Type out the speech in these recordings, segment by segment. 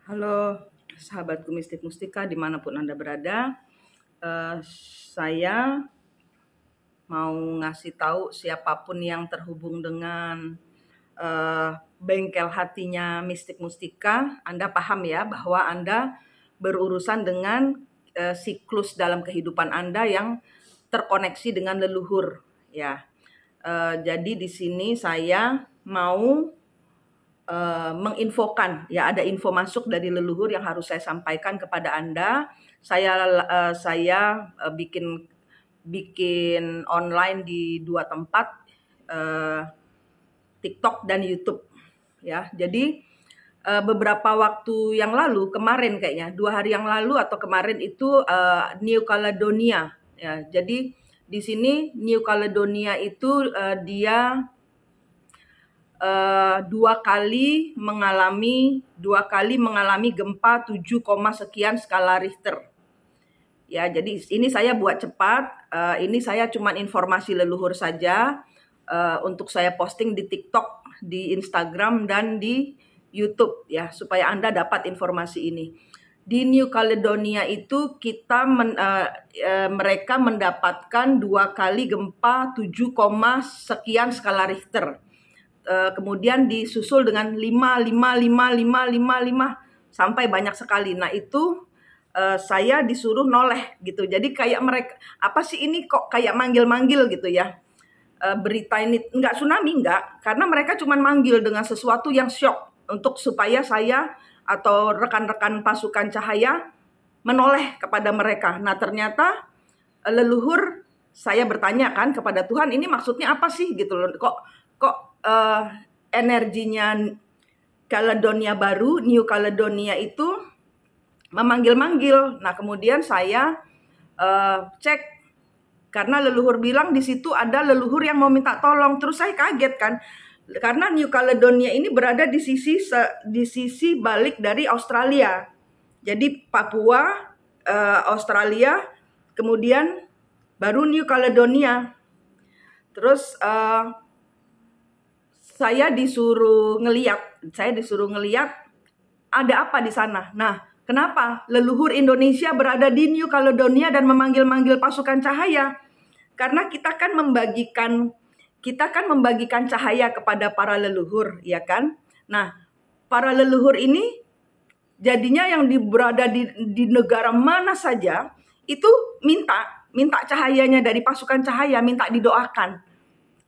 Halo, sahabatku Mistik Mustika dimanapun Anda berada. Saya mau ngasih tahu siapapun yang terhubung dengan bengkel hatinya Mistik Mustika, Anda paham ya bahwa Anda berurusan dengan siklus dalam kehidupan Anda yang terkoneksi dengan leluhur ya. Jadi di sini saya mau menginfokan ya, ada info masuk dari leluhur yang harus saya sampaikan kepada Anda. Saya bikin online di 2 tempat, TikTok dan YouTube ya. Jadi beberapa waktu yang lalu, kemarin kayaknya 2 hari yang lalu atau kemarin itu New Caledonia ya. Jadi di sini New Caledonia itu dia 2 kali mengalami gempa 7, sekian skala Richter. Ya, jadi ini saya buat cepat. Ini saya cuma informasi leluhur saja untuk saya posting di TikTok, di Instagram dan di YouTube ya, supaya Anda dapat informasi ini. Di New Caledonia itu mereka mendapatkan 2 kali gempa 7, sekian skala Richter. Kemudian disusul dengan 5 sampai banyak sekali. Nah itu saya disuruh noleh gitu. Jadi kayak mereka, apa sih ini kok kayak manggil-manggil gitu ya. Berita ini enggak tsunami, enggak. Karena mereka cuma manggil dengan sesuatu yang syok untuk supaya saya atau rekan-rekan pasukan cahaya menoleh kepada mereka. Nah ternyata leluhur saya bertanya kan kepada Tuhan, ini maksudnya apa sih gitu loh. Kok energinya Caledonia baru, New Caledonia itu memanggil-manggil. Nah kemudian saya cek, karena leluhur bilang di situ ada leluhur yang mau minta tolong. Terus saya kaget kan, karena New Caledonia ini berada di sisi balik dari Australia. Jadi Papua, Australia, kemudian baru New Caledonia. Terus saya disuruh ngeliat ada apa di sana. Nah, kenapa leluhur Indonesia berada di New Caledonia dan memanggil-manggil pasukan cahaya? Karena kita kan membagikan cahaya kepada para leluhur, ya kan? Nah, para leluhur ini jadinya yang berada di negara mana saja itu minta cahayanya dari pasukan cahaya, minta didoakan.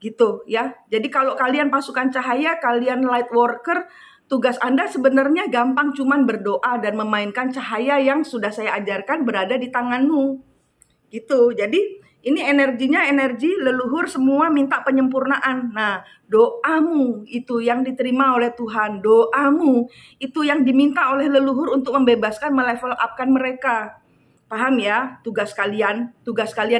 Gitu ya. Jadi kalau kalian pasukan cahaya, kalian light worker, tugas Anda sebenarnya gampang, cuman berdoa dan memainkan cahaya yang sudah saya ajarkan berada di tanganmu. Gitu. Jadi ini energinya energi leluhur, semua minta penyempurnaan. Nah, doamu itu yang diterima oleh Tuhan. Doamu itu yang diminta oleh leluhur untuk membebaskan, melevel upkan mereka. Paham ya? Tugas kalian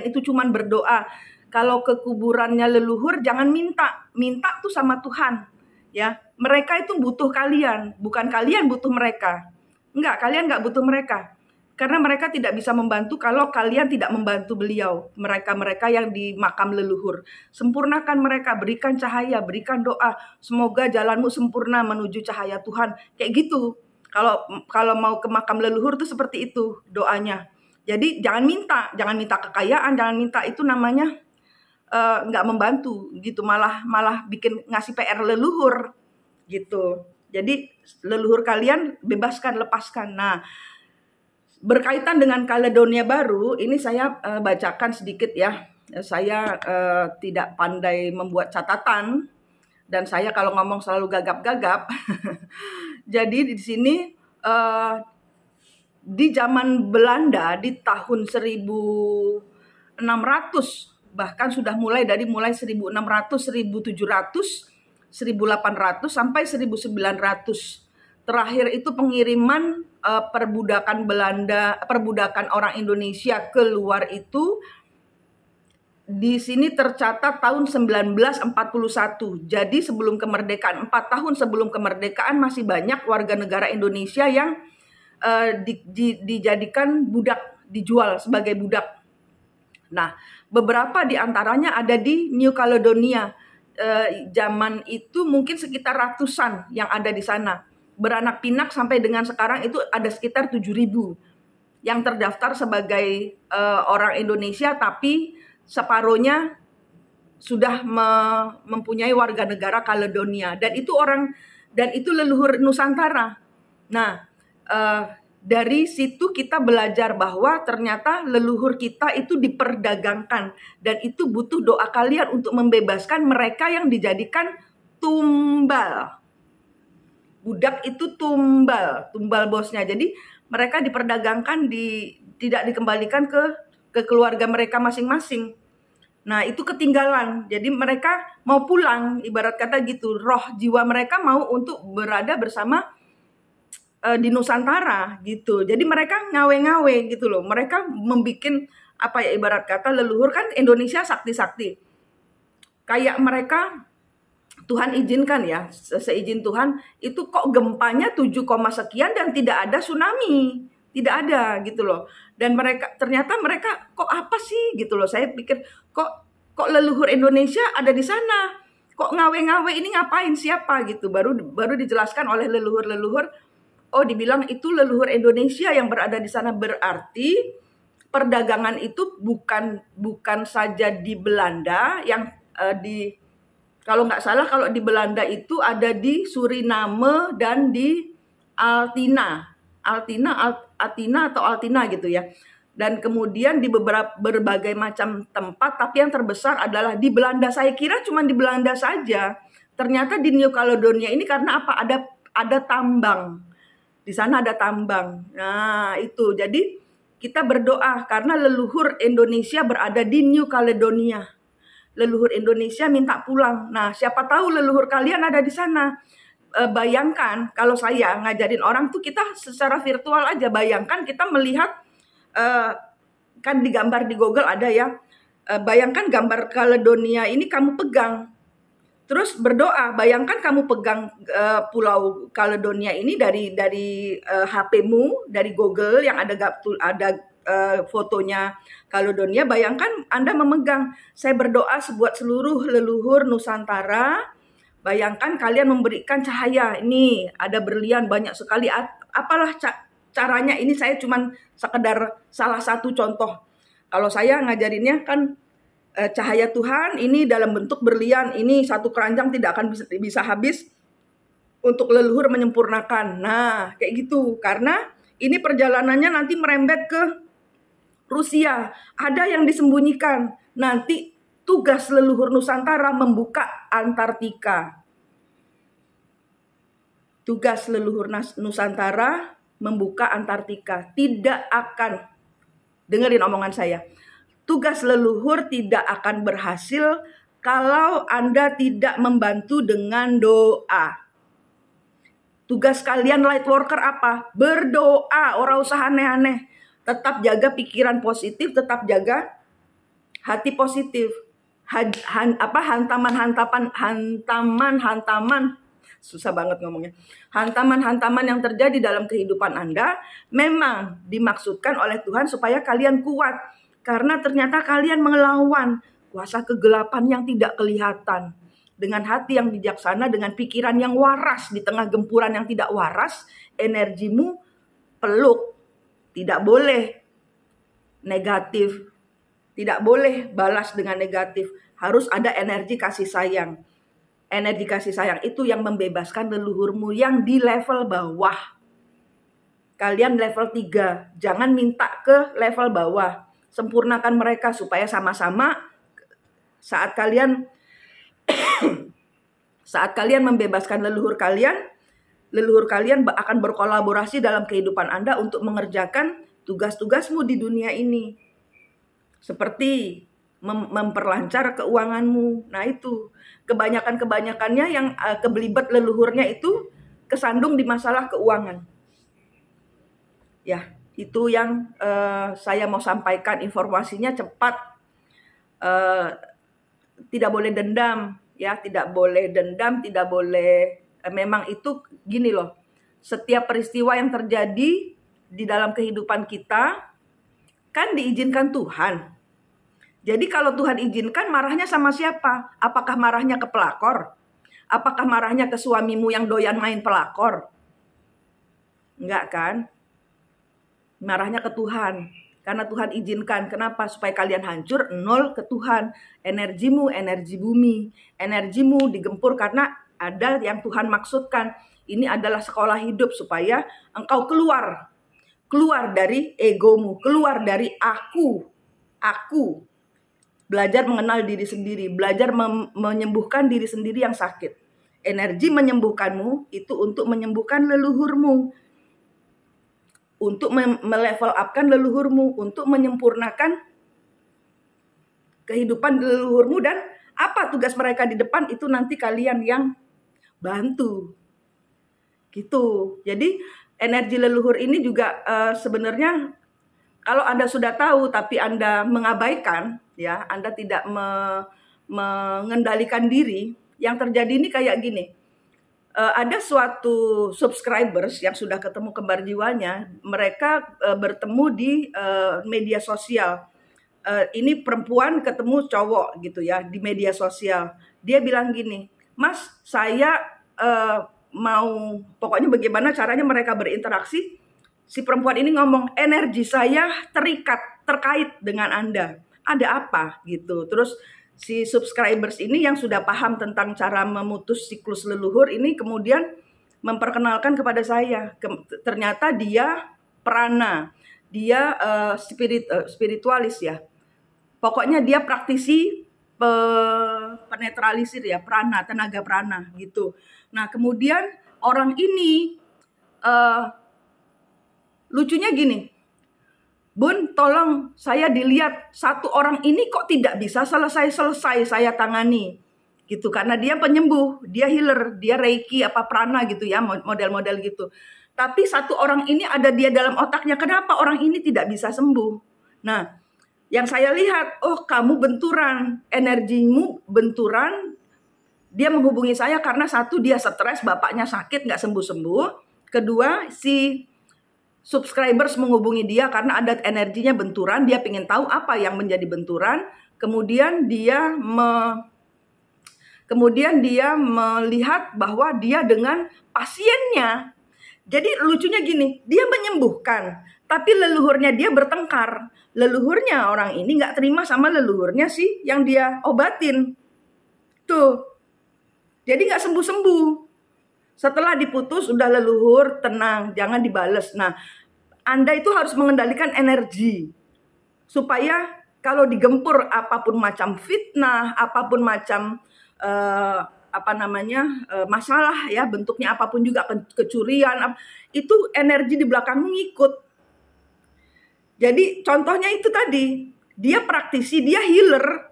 itu cuman berdoa. Kalau ke kuburannya leluhur jangan minta tuh sama Tuhan ya. Mereka itu butuh kalian, bukan kalian butuh mereka. Enggak, kalian enggak butuh mereka, karena mereka tidak bisa membantu kalau kalian tidak membantu beliau. Mereka yang di makam leluhur, sempurnakan mereka, berikan cahaya, berikan doa, semoga jalanmu sempurna menuju cahaya Tuhan. Kayak gitu. Kalau mau ke makam leluhur tuh seperti itu doanya. Jadi jangan minta kekayaan, jangan minta, itu namanya nggak membantu gitu, malah bikin ngasih PR leluhur gitu. Jadi leluhur kalian bebaskan, lepaskan. Nah, berkaitan dengan Caledonia baru, ini saya bacakan sedikit ya. Saya tidak pandai membuat catatan dan saya kalau ngomong selalu gagap-gagap. Jadi di sini di zaman Belanda di tahun 1600, bahkan sudah mulai 1600, 1700, 1800 sampai 1900. Terakhir itu pengiriman perbudakan orang Indonesia keluar itu di sini tercatat tahun 1941. Jadi sebelum kemerdekaan, 4 tahun sebelum kemerdekaan, masih banyak warga negara Indonesia yang dijadikan budak, dijual sebagai budak. Nah, beberapa di antaranya ada di New Caledonia. Zaman itu mungkin sekitar ratusan yang ada di sana. beranak pinak sampai dengan sekarang itu ada sekitar 7.000 yang terdaftar sebagai orang Indonesia, tapi separuhnya sudah mempunyai warga negara Kaledonia, dan itu leluhur Nusantara. Nah, dari situ kita belajar bahwa ternyata leluhur kita itu diperdagangkan, dan itu butuh doa kalian untuk membebaskan mereka yang dijadikan tumbal. Budak itu tumbal bosnya. Jadi mereka diperdagangkan, tidak dikembalikan ke keluarga mereka masing-masing. Nah, itu ketinggalan. Jadi mereka mau pulang, ibarat kata gitu. Roh jiwa mereka mau untuk berada bersama di Nusantara gitu. Jadi mereka ngawe-ngawe gitu loh. Mereka membikin ibarat kata leluhur kan Indonesia sakti-sakti. Kayak mereka Tuhan izinkan ya, seizin Tuhan itu kok gempanya 7, sekian dan tidak ada tsunami. Tidak ada gitu loh. Dan ternyata mereka kok apa sih gitu loh. Saya pikir kok leluhur Indonesia ada di sana. Kok ngawe-ngawe ini ngapain, siapa gitu. Baru dijelaskan oleh leluhur-leluhur. Oh, dibilang itu leluhur Indonesia yang berada di sana, berarti perdagangan itu bukan saja di Belanda yang kalau nggak salah, kalau di Belanda itu ada di Suriname dan di Altina atau Altina gitu ya. Dan kemudian di berbagai macam tempat, tapi yang terbesar adalah di Belanda. Saya kira cuma di Belanda saja. Ternyata di New Caledonia ini karena apa? Ada tambang. Di sana ada tambang. Nah, itu. Jadi kita berdoa karena leluhur Indonesia berada di New Caledonia. Leluhur Indonesia minta pulang. Nah, siapa tahu leluhur kalian ada di sana. Bayangkan kalau saya ngajarin orang tuh, kita secara virtual aja. Bayangkan kita melihat, kan di gambar di Google ada ya. Bayangkan gambar Caledonia ini kamu pegang. Terus berdoa, bayangkan kamu pegang pulau Caledonia ini dari HP-mu, dari Google yang ada fotonya Caledonia. Bayangkan Anda memegang. Saya berdoa buat seluruh leluhur Nusantara. Bayangkan kalian memberikan cahaya. Ini ada berlian banyak sekali. Apalah caranya, ini saya cuman sekedar salah satu contoh. Kalau saya ngajarinnya kan cahaya Tuhan ini dalam bentuk berlian. Ini satu keranjang tidak akan bisa habis untuk leluhur menyempurnakan. Nah, kayak gitu. Karena ini perjalanannya nanti merembet ke Rusia. Ada yang disembunyikan. Nanti tugas leluhur Nusantara membuka Antartika. Tugas leluhur Nusantara membuka Antartika. Tidak akan, dengerin omongan saya, tugas leluhur tidak akan berhasil kalau Anda tidak membantu dengan doa. Tugas kalian light worker apa? Berdoa, orang usah aneh-aneh. Tetap jaga pikiran positif, tetap jaga hati positif. Hantaman, susah banget ngomongnya. Hantaman-hantaman yang terjadi dalam kehidupan Anda memang dimaksudkan oleh Tuhan supaya kalian kuat. Karena ternyata kalian melawan kuasa kegelapan yang tidak kelihatan. Dengan hati yang bijaksana, dengan pikiran yang waras di tengah gempuran yang tidak waras, energimu peluk. Tidak boleh negatif. Tidak boleh balas dengan negatif. Harus ada energi kasih sayang. Energi kasih sayang itu yang membebaskan leluhurmu yang di level bawah. Kalian level 3. Jangan minta ke level bawah. Sempurnakan mereka supaya sama-sama saat kalian membebaskan leluhur kalian akan berkolaborasi dalam kehidupan Anda untuk mengerjakan tugas-tugasmu di dunia ini. Seperti memperlancar keuanganmu. Nah, itu kebanyakannya yang kebelibet leluhurnya itu kesandung di masalah keuangan. Ya, itu yang saya mau sampaikan, informasinya cepat. Tidak boleh dendam, ya, tidak boleh memang itu gini loh. Setiap peristiwa yang terjadi di dalam kehidupan kita kan diizinkan Tuhan. Jadi kalau Tuhan izinkan, marahnya sama siapa? Apakah marahnya ke pelakor? Apakah marahnya ke suamimu yang doyan main pelakor? Enggak kan? Marahnya ke Tuhan. Karena Tuhan izinkan. Kenapa? Supaya kalian hancur, nol ke Tuhan. Energimu, energi bumi. Energimu digempur karena ada yang Tuhan maksudkan. Ini adalah sekolah hidup supaya engkau keluar. Keluar dari egomu. Keluar dari aku. Aku. Belajar mengenal diri sendiri. Belajar menyembuhkan diri sendiri yang sakit. Energi menyembuhkanmu itu untuk menyembuhkan leluhurmu. Untuk melevel upkan leluhurmu, untuk menyempurnakan kehidupan leluhurmu, dan apa tugas mereka di depan itu nanti kalian yang bantu. Gitu. Jadi energi leluhur ini juga sebenarnya kalau Anda sudah tahu tapi Anda mengabaikan, ya, Anda tidak mengendalikan diri, yang terjadi ini kayak gini. Ada suatu subscribers yang sudah ketemu kembar jiwanya, mereka bertemu di media sosial. Ini perempuan ketemu cowok gitu ya di media sosial. Dia bilang gini, "Mas, saya mau, pokoknya bagaimana caranya mereka berinteraksi." Si perempuan ini ngomong, "Energi saya terkait dengan Anda. Ada apa?" gitu. Terus si subscribers ini yang sudah paham tentang cara memutus siklus leluhur ini kemudian memperkenalkan kepada saya. Ternyata dia prana, dia spiritualis ya. Pokoknya dia praktisi penetralisir ya, prana, tenaga prana gitu. Nah kemudian orang ini lucunya gini, "Bun, tolong saya dilihat satu orang ini kok tidak bisa selesai saya tangani." Gitu, karena dia penyembuh, dia healer, dia reiki apa prana gitu ya, model-model gitu. Tapi satu orang ini ada dia dalam otaknya, kenapa orang ini tidak bisa sembuh? Nah, yang saya lihat, oh kamu benturan, energimu benturan. Dia menghubungi saya karena satu, dia stres, bapaknya sakit nggak sembuh-sembuh. Kedua, si subscribers menghubungi dia karena ada energinya benturan, dia ingin tahu apa yang menjadi benturan. Kemudian dia melihat bahwa dia dengan pasiennya. Jadi lucunya gini, dia menyembuhkan, tapi leluhurnya dia bertengkar. Leluhurnya orang ini nggak terima sama leluhurnya sih yang dia obatin. Tuh, jadi nggak sembuh-sembuh. Setelah diputus, udah leluhur, tenang, jangan dibales. Nah, Anda itu harus mengendalikan energi. Supaya kalau digempur apapun macam fitnah, apapun macam masalah ya, bentuknya apapun juga, kecurian, itu energi di belakangmu ngikut. Jadi contohnya itu tadi, dia praktisi, dia healer,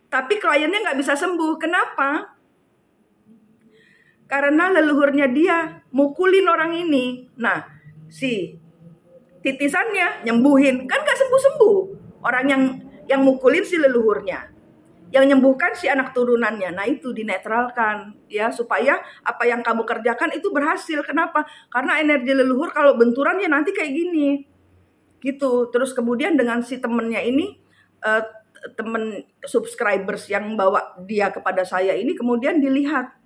tapi kliennya nggak bisa sembuh. Kenapa? Karena leluhurnya dia mukulin orang ini. Nah, si titisannya nyembuhin, kan gak sembuh-sembuh. Orang yang mukulin si leluhurnya, yang nyembuhkan si anak turunannya. Nah itu dinetralkan ya, supaya apa yang kamu kerjakan itu berhasil. Kenapa? Karena energi leluhur kalau benturan ya nanti kayak gini gitu. Terus kemudian dengan si temennya ini, temen subscribers yang bawa dia kepada saya ini, kemudian dilihat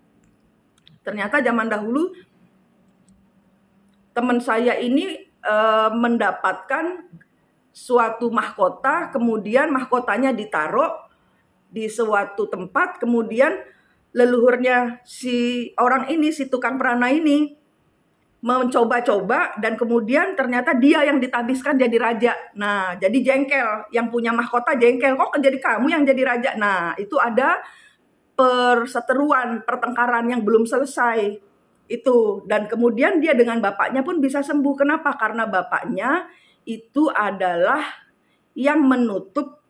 ternyata zaman dahulu teman saya ini mendapatkan suatu mahkota, kemudian mahkotanya ditaruh di suatu tempat, kemudian leluhurnya si orang ini, si tukang prana ini mencoba-coba, dan kemudian ternyata dia yang ditabiskan jadi raja. Nah, jadi jengkel, yang punya mahkota jengkel, kok jadi kamu yang jadi raja. Nah, itu ada perseteruan, pertengkaran yang belum selesai itu. Dan kemudian dia dengan bapaknya pun bisa sembuh. Kenapa? Karena bapaknya itu adalah yang menutup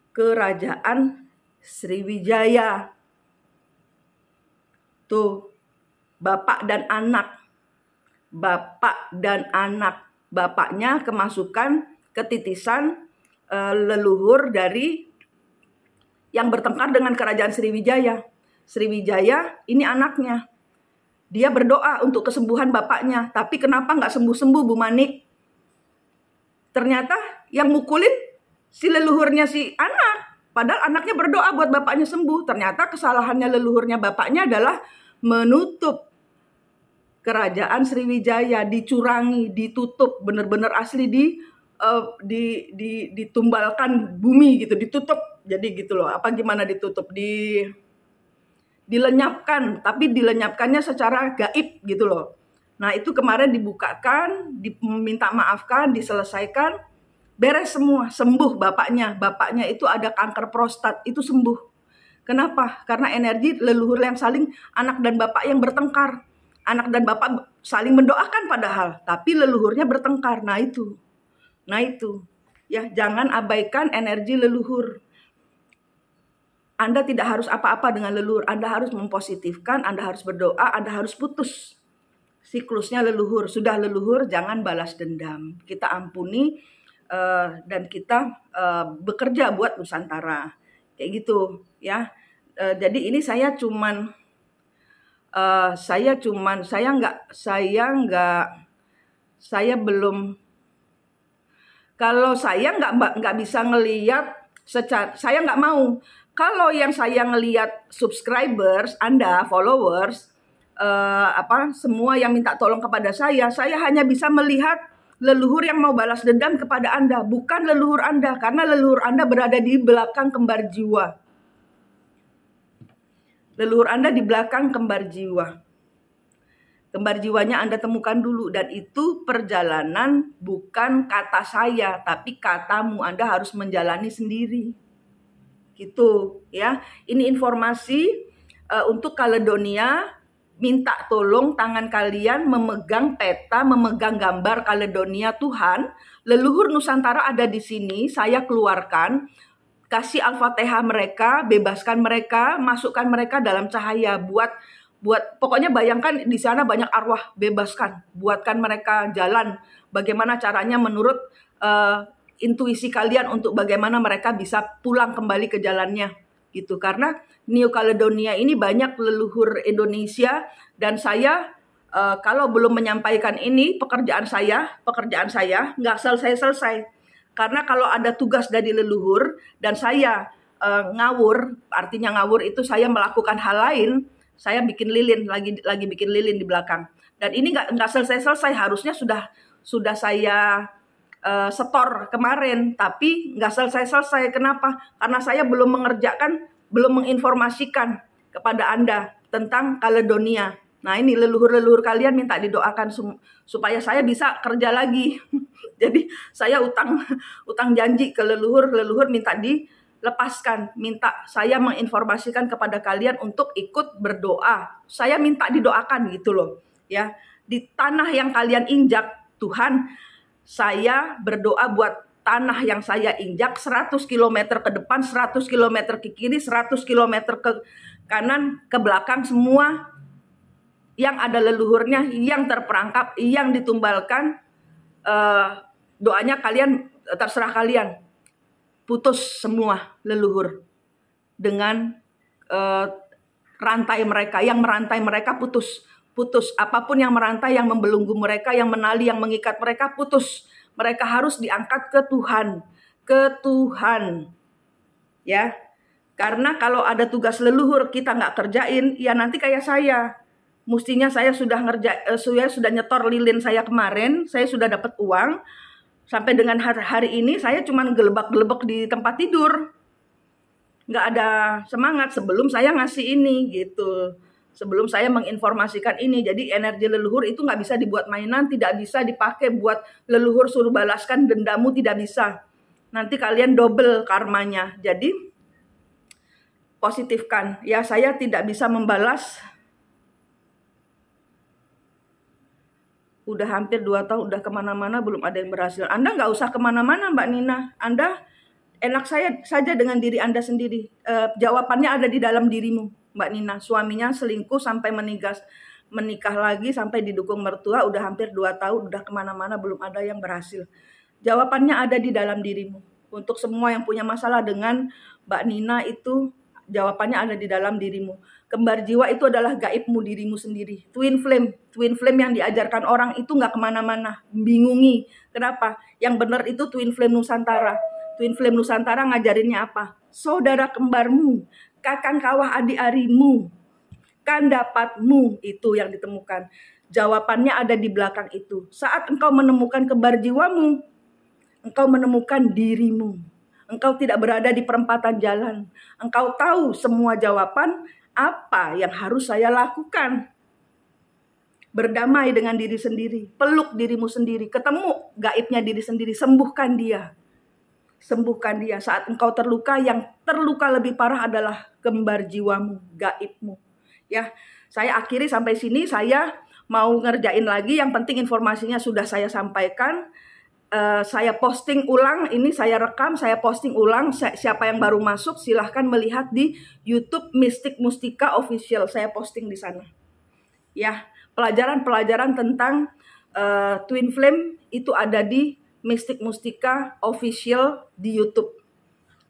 kerajaan Sriwijaya. Tuh, bapak dan anak. Bapak dan anak. Bapaknya kemasukan ketitisan leluhur dari yang bertengkar dengan kerajaan Sriwijaya. Sriwijaya ini anaknya. Dia berdoa untuk kesembuhan bapaknya. Tapi kenapa nggak sembuh-sembuh, Bu Manik? Ternyata yang mukulin si leluhurnya si anak. Padahal anaknya berdoa buat bapaknya sembuh. Ternyata kesalahannya leluhurnya bapaknya adalah menutup kerajaan Sriwijaya dicurangi, ditutup, bener-bener asli ditumbalkan bumi gitu, ditutup. Jadi gitu loh. Apa gimana ditutup? Dilenyapkan, tapi dilenyapkannya secara gaib gitu loh. Nah, itu kemarin dibukakan, diminta maafkan, diselesaikan, beres semua, sembuh bapaknya. Bapaknya itu ada kanker prostat, itu sembuh. Kenapa? Karena energi leluhur yang saling, anak dan bapak yang bertengkar. Anak dan bapak saling mendoakan padahal, tapi leluhurnya bertengkar. Nah itu. Ya, jangan abaikan energi leluhur. Anda tidak harus apa-apa dengan leluhur. Anda harus mempositifkan, Anda harus berdoa, Anda harus putus siklusnya leluhur. Sudah leluhur, jangan balas dendam. Kita ampuni dan kita bekerja buat Nusantara. Kayak gitu ya. Jadi ini saya belum, kalau saya nggak bisa ngelihat secara, saya nggak mau. Kalau yang saya ngelihat subscribers Anda, followers, semua yang minta tolong kepada saya hanya bisa melihat leluhur yang mau balas dendam kepada Anda, bukan leluhur Anda, karena leluhur Anda berada di belakang kembar jiwa. Leluhur Anda di belakang kembar jiwa. Kembar jiwanya Anda temukan dulu, dan itu perjalanan bukan kata saya, tapi katamu. Anda harus menjalani sendiri. Gitu ya. Ini informasi untuk Kaledonia. Minta tolong tangan kalian memegang peta, memegang gambar Kaledonia. Tuhan, leluhur Nusantara ada di sini, saya keluarkan. Kasih Al-Fatihah mereka, bebaskan mereka, masukkan mereka dalam cahaya. Buat pokoknya bayangkan di sana banyak arwah, bebaskan, buatkan mereka jalan. Bagaimana caranya menurut intuisi kalian untuk bagaimana mereka bisa pulang kembali ke jalannya gitu. Karena New Caledonia ini banyak leluhur Indonesia, dan saya kalau belum menyampaikan ini pekerjaan saya nggak selesai. Karena kalau ada tugas dari leluhur dan saya ngawur, artinya ngawur itu saya melakukan hal lain, saya bikin lilin, lagi bikin lilin di belakang. Dan ini nggak selesai. Harusnya sudah saya setor kemarin, tapi nggak selesai. Kenapa? Karena saya belum menginformasikan kepada Anda tentang Kaledonia. Nah ini leluhur kalian minta didoakan supaya saya bisa kerja lagi. Jadi saya utang janji ke leluhur minta dilepaskan, minta saya menginformasikan kepada kalian untuk ikut berdoa. Saya minta didoakan gitu loh. Ya, di tanah yang kalian injak, Tuhan, saya berdoa buat tanah yang saya injak 100 km ke depan, 100 km ke kiri, 100 km ke kanan, ke belakang, semua yang ada leluhurnya, yang terperangkap, yang ditumbalkan, doanya kalian, terserah kalian. Putus semua leluhur dengan rantai mereka, yang merantai mereka putus. Apapun yang merantai, yang membelenggu mereka, yang menali, yang mengikat mereka, putus. Mereka harus diangkat ke Tuhan. Ya. Karena kalau ada tugas leluhur kita nggak kerjain, ya nanti kayak saya. Mestinya saya sudah nyetor lilin saya kemarin, saya sudah dapat uang. Sampai dengan hari ini saya cuma gelebak-gelebek di tempat tidur. Nggak ada semangat sebelum saya ngasih ini gitu. Sebelum saya menginformasikan ini. Jadi energi leluhur itu nggak bisa dibuat mainan, tidak bisa dipakai buat leluhur suruh balaskan dendamu, tidak bisa. Nanti kalian double karmanya. Jadi positifkan. Ya, saya tidak bisa membalas. Udah hampir 2 tahun, udah kemana-mana belum ada yang berhasil. Anda nggak usah kemana-mana Mbak Nina. Anda enak saja dengan diri Anda sendiri. Jawabannya ada di dalam dirimu Mbak Nina. Suaminya selingkuh sampai menikah lagi, sampai didukung mertua, udah hampir 2 tahun, udah kemana-mana belum ada yang berhasil. Jawabannya ada di dalam dirimu. Untuk semua yang punya masalah dengan Mbak Nina itu, jawabannya ada di dalam dirimu. Kembar jiwa itu adalah gaibmu, dirimu sendiri. Twin flame yang diajarkan orang itu nggak kemana-mana, bingungi. Kenapa? Yang benar itu twin flame Nusantara. Twin flame Nusantara ngajarinnya apa? Saudara kembarmu, kakang kawah adik arimu, kan dapatmu, itu yang ditemukan. Jawabannya ada di belakang itu. Saat engkau menemukan kembar jiwamu, engkau menemukan dirimu. Engkau tidak berada di perempatan jalan. Engkau tahu semua jawaban apa yang harus saya lakukan. Berdamai dengan diri sendiri, peluk dirimu sendiri, ketemu gaibnya diri sendiri, sembuhkan dia. Sembuhkan dia. Saat engkau terluka, yang terluka lebih parah adalah kembar jiwamu, gaibmu. Ya, saya akhiri sampai sini. Saya mau ngerjain lagi. Yang penting informasinya sudah saya sampaikan. Saya posting ulang. Ini saya rekam, saya posting ulang. Siapa yang baru masuk, silahkan melihat di YouTube Mistik Mustika Official. Saya posting di sana. Ya, pelajaran-pelajaran tentang Twin Flame itu ada di Mistik Mustika Official di YouTube.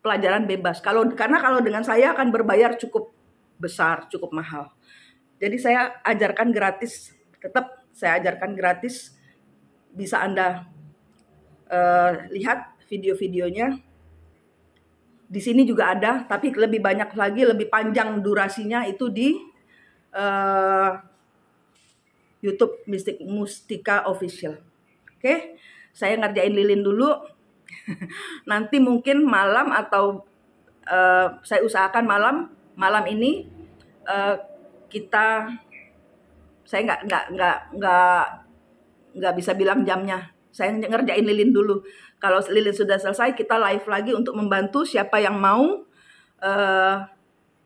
Pelajaran bebas. Karena kalau dengan saya akan berbayar cukup besar, cukup mahal. Jadi saya ajarkan gratis. Tetap saya ajarkan gratis. Bisa Anda lihat video-videonya. Di sini juga ada, tapi lebih banyak lagi, lebih panjang durasinya itu di YouTube Mistik Mustika Official. Oke, saya ngerjain lilin dulu. Nanti mungkin malam atau saya usahakan malam ini saya nggak bisa bilang jamnya. Saya ngerjain lilin dulu. Kalau lilin sudah selesai, kita live lagi untuk membantu siapa yang mau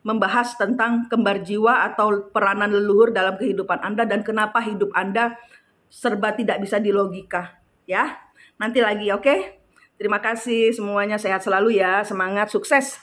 membahas tentang kembar jiwa atau peranan leluhur dalam kehidupan Anda dan kenapa hidup Anda serba tidak bisa dilogika. Ya, nanti lagi, oke? Terima kasih semuanya, sehat selalu ya, semangat, sukses.